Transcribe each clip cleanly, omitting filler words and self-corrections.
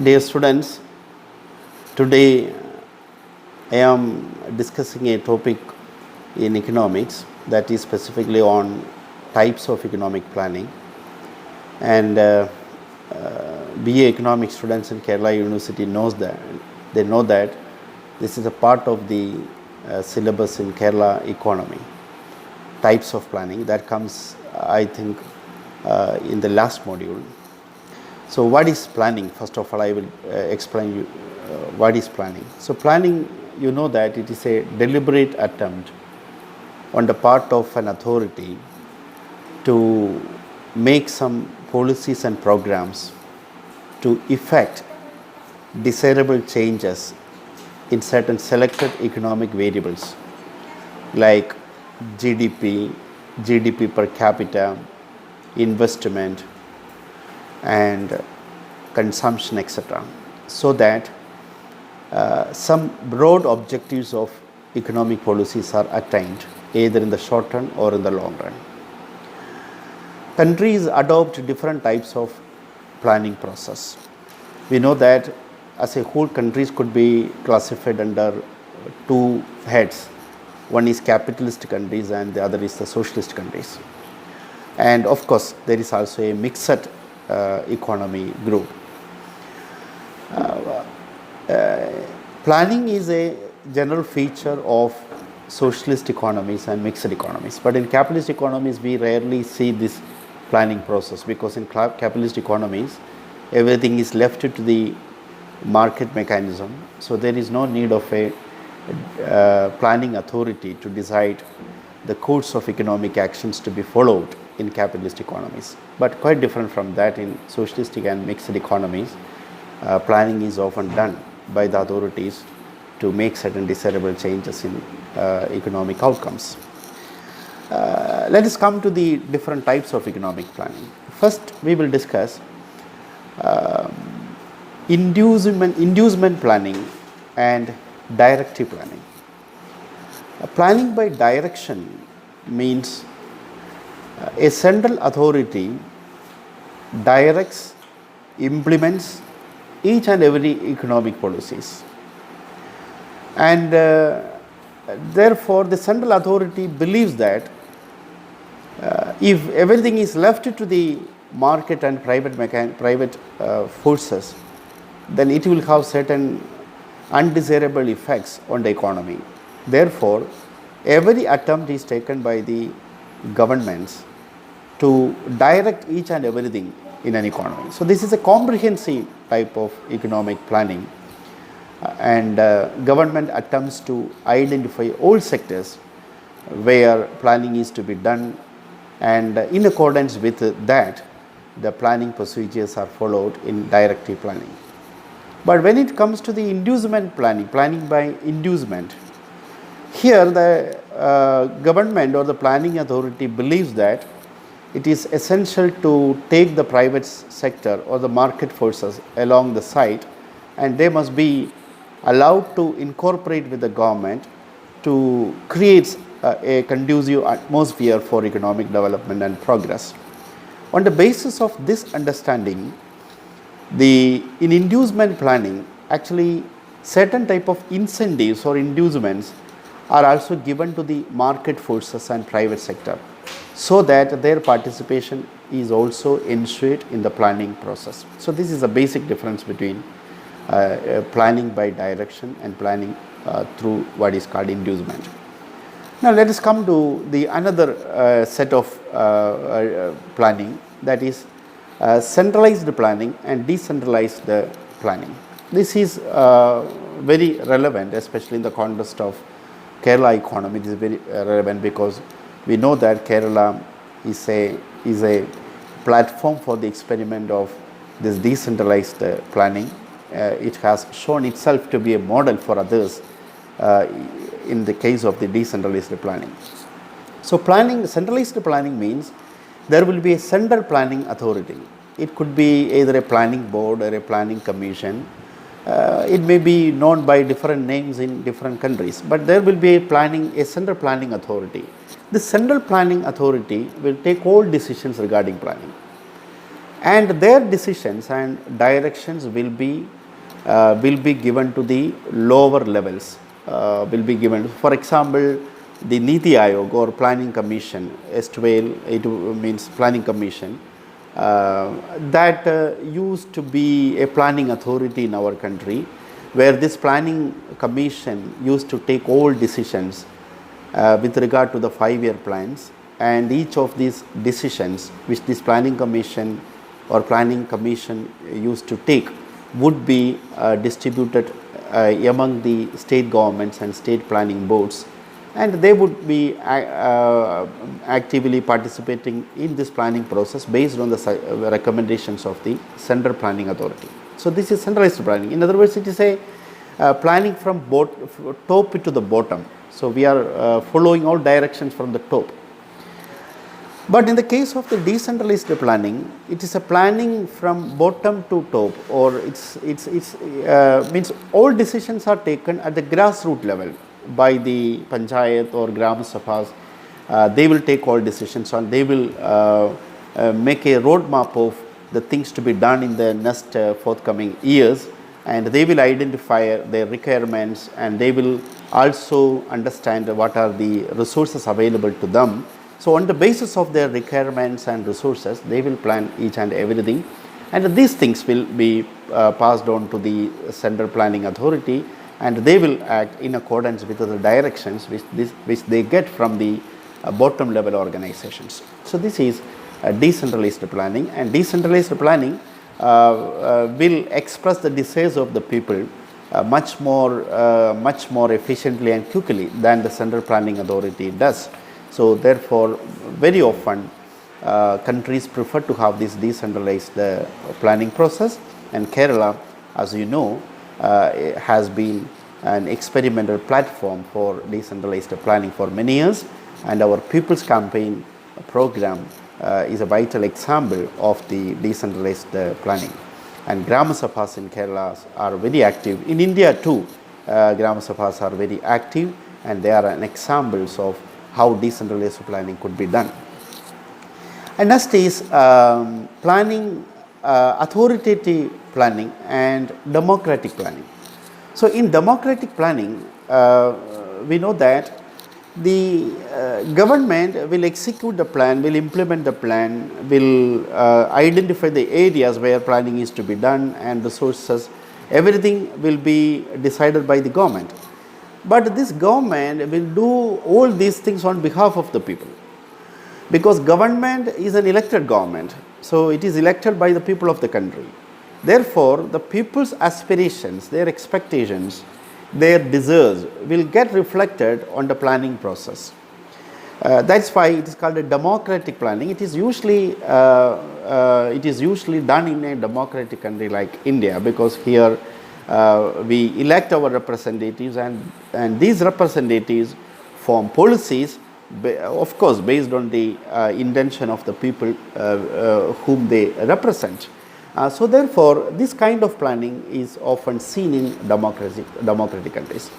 Dear students, today I am discussing a topic in economics that is specifically on types of economic planning. And BA economics students in Kerala University know that this is a part of the syllabus in Kerala economy. Types of planning that comes, I think, in the last module. So what is planning? First of all, I will explain you what is planning. So planning, you know that it is a deliberate attempt on the part of an authority to make some policies and programs to effect desirable changes in certain selected economic variables like GDP per capita, investment, and consumption, etc., so that some broad objectives of economic policies are attained either in the short run or in the long run. Countries adopt different types of planning process. We know that as a whole, countries could be classified under two heads. One is capitalist countries and the other is the socialist countries. And of course, there is also a mixed economy group. Planning is a general feature of socialist economies and mixed economies, but in capitalist economies we rarely see this planning process, because in capitalist economies everything is left to the market mechanism, so there is no need of a planning authority to decide the course of economic actions to be followed in capitalist economies. But quite different from that, in socialistic and mixed economies, planning is often done by the authorities to make certain desirable changes in economic outcomes. Let us come to the different types of economic planning. First, we will discuss inducement planning and directive planning. Planning by direction means a central authority directs, implements each and every economic policies, and therefore the central authority believes that if everything is left to the market and private forces, then it will have certain undesirable effects on the economy. Therefore, every attempt is taken by the governments to direct each and everything in an economy. So this is a comprehensive type of economic planning, and government attempts to identify all sectors where planning is to be done, and in accordance with that, the planning procedures are followed in directive planning. But when it comes to the inducement planning, planning by inducement, here the government or the planning authority believes that it is essential to take the private sector or the market forces along the side, and they must be allowed to incorporate with the government to create a conducive atmosphere for economic development and progress. On the basis of this understanding, in inducement planning, actually certain type of incentives or inducements are also given to the market forces and private sector, so that their participation is also ensured in the planning process. So this is a basic difference between planning by direction and planning through what is called inducement. Now let us come to the another set of planning, that is centralized planning and decentralized planning. This is very relevant, especially in the context of Kerala economy. This is very relevant because we know that Kerala is a platform for the experiment of this decentralized planning. It has shown itself to be a model for others in the case of the decentralized planning. So centralized planning means there will be a central planning authority. It could be either a planning board or a planning commission. It may be known by different names in different countries, but there will be a central planning authority. The central planning authority will take all decisions regarding planning. and their decisions and directions will be given to the lower levels, will be given. For example, the Niti Aayog or Planning Commission, S12, it means Planning Commission, that used to be a planning authority in our country, where this planning commission used to take all decisions with regard to the 5-year plans, and each of these decisions which this planning commission or planning commission used to take would be distributed among the state governments and state planning boards, and they would be actively participating in this planning process based on the recommendations of the central planning authority. So this is centralized planning. In other words, it is a planning from top to the bottom. So we are following all directions from the top. But in the case of the decentralized planning, it is a planning from bottom to top, or it's means all decisions are taken at the grassroots level by the panchayat or gram sabhas. They will take all decisions, and they will make a roadmap of the things to be done in the next forthcoming years, and they will identify their requirements, and they will also understand what are the resources available to them. So on the basis of their requirements and resources, they will plan each and everything, and these things will be passed on to the central planning authority, and they will act in accordance with the directions which they get from the bottom level organizations. So this is decentralized planning, and decentralized planning will express the desires of the people much more efficiently and quickly than the central planning authority does. So therefore, very often countries prefer to have this decentralized planning process, and Kerala, as you know, has been an experimental platform for decentralized planning for many years, and our People's Campaign program is a vital example of the decentralized planning. And Gram Sabhas in Kerala are very active. In India too, Gram Sabhas are very active, and they are an examples of how decentralized planning could be done. And next is planning, authoritative planning and democratic planning. So in democratic planning, we know that the government will execute the plan, will implement the plan, will identify the areas where planning is to be done, and resources, everything will be decided by the government. But this government will do all these things on behalf of the people, because government is an elected government, so it is elected by the people of the country. Therefore, the people's aspirations, their expectations, their desires will get reflected on the planning process. That's why it is called a democratic planning. It is usually done in a democratic country like India, because here we elect our representatives, and these representatives form policies, of course based on the intention of the people whom they represent. So therefore, this kind of planning is often seen in democratic countries.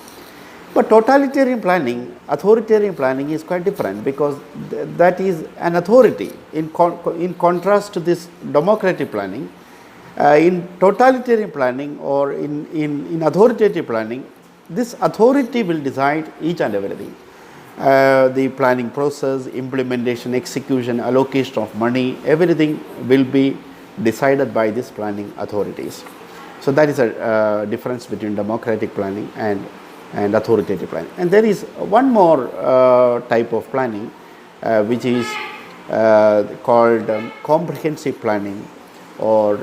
But totalitarian planning, authoritarian planning is quite different, because that is an authority in contrast to this democratic planning. In totalitarian planning or in authoritative planning, this authority will decide each and everything. The planning process, implementation, execution, allocation of money, everything will be decided by these planning authorities. So that is a difference between democratic planning and authoritative planning. And there is one more type of planning which is called comprehensive planning, or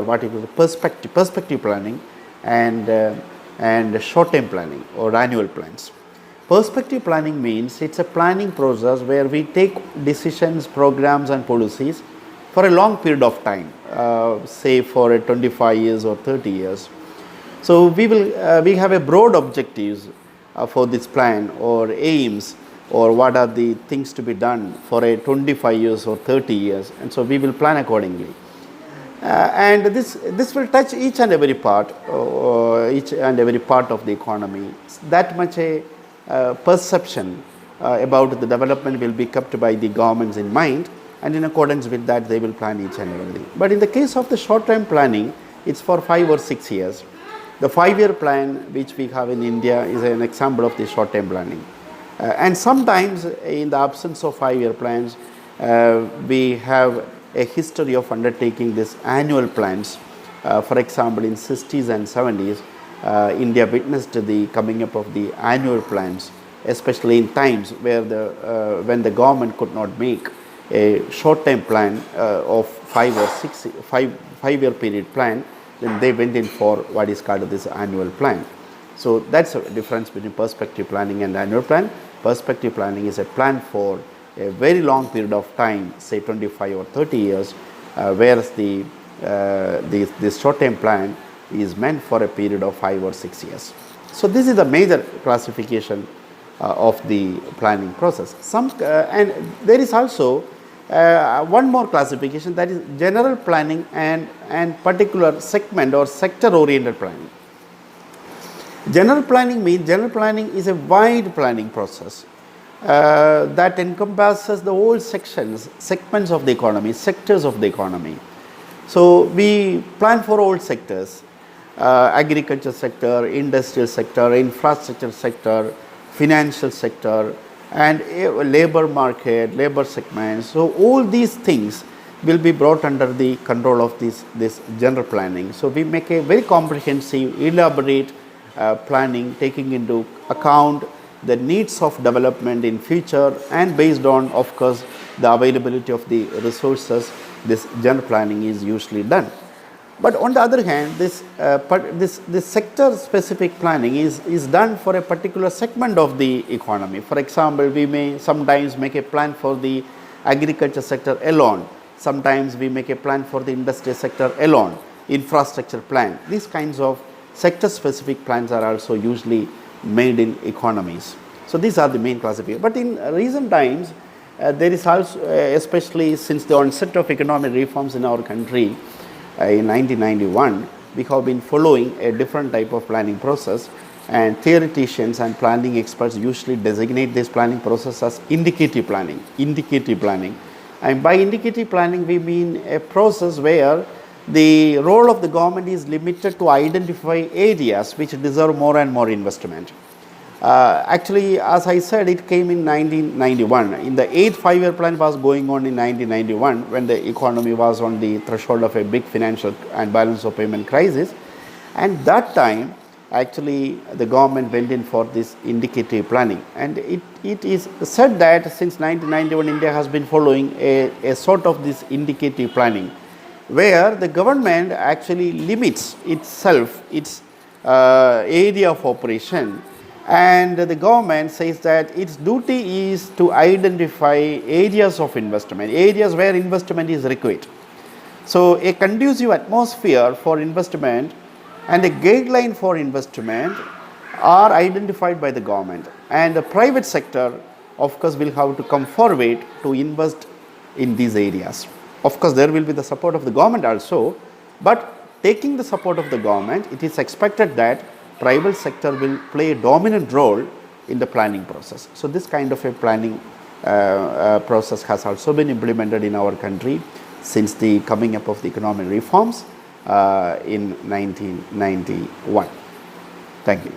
what you call perspective planning, and short-term planning or annual plans. Perspective planning means it's a planning process where we take decisions, programs and policies for a long period of time, say for 25 years or 30 years. So we have a broad objectives for this plan, or aims, or what are the things to be done for a 25 years or 30 years, and so we will plan accordingly. And this will touch each and every part of the economy. That much a perception about the development will be kept by the governments in mind, and in accordance with that they will plan each and everything. But in the case of the short term planning, it's for 5 or 6 years. The 5-year plan which we have in India is an example of the short term planning. And sometimes in the absence of 5-year plans, we have a history of undertaking these annual plans. For example, in 60s and 70s, India witnessed the coming up of the annual plans, especially in times where when the government could not make a short-term plan of 5-year period plan, then they went in for what is called this annual plan. So that's a difference between perspective planning and annual plan. Perspective planning is a plan for a very long period of time, say 25 or 30 years, whereas the short-term plan is meant for a period of 5 or 6 years. So this is the major classification of the planning process. And there is also one more classification, that is general planning and particular segment or sector oriented planning. General planning is a wide planning process that encompasses the whole segments of the economy, sectors of the economy. So we plan for all sectors, agriculture sector, industrial sector, infrastructure sector, financial sector, and labor market, labor segments. So all these things will be brought under the control of this general planning. So we make a very comprehensive, elaborate planning, taking into account the needs of development in future, and based on, of course, the availability of the resources, this general planning is usually done. But on the other hand, this sector specific planning is done for a particular segment of the economy. For example, we may sometimes make a plan for the agriculture sector alone. Sometimes we make a plan for the industry sector alone, infrastructure plan. These kinds of sector specific plans are also usually made in economies. So these are the main classifications. But in recent times, there is also, especially since the onset of economic reforms in our country, in 1991, we have been following a different type of planning process, and theoreticians and planning experts usually designate this planning process as indicative planning. And by indicative planning, we mean a process where the role of the government is limited to identify areas which deserve more and more investment. Actually, as I said, it came in 1991. In the 8th 5-year plan was going on in 1991, when the economy was on the threshold of a big financial and balance of payment crisis. And that time, actually, the government went in for this indicative planning. And it is said that since 1991, India has been following a sort of this indicative planning, where the government actually limits itself, its area of operation, and the government says that its duty is to identify areas of investment, areas where investment is required. So a conducive atmosphere for investment and a guideline for investment are identified by the government, and the private sector, of course, will have to come forward to invest in these areas. Of course, there will be the support of the government also, but taking the support of the government, it is expected that private sector will play a dominant role in the planning process. So this kind of a planning process has also been implemented in our country since the coming up of the economic reforms in 1991. Thank you.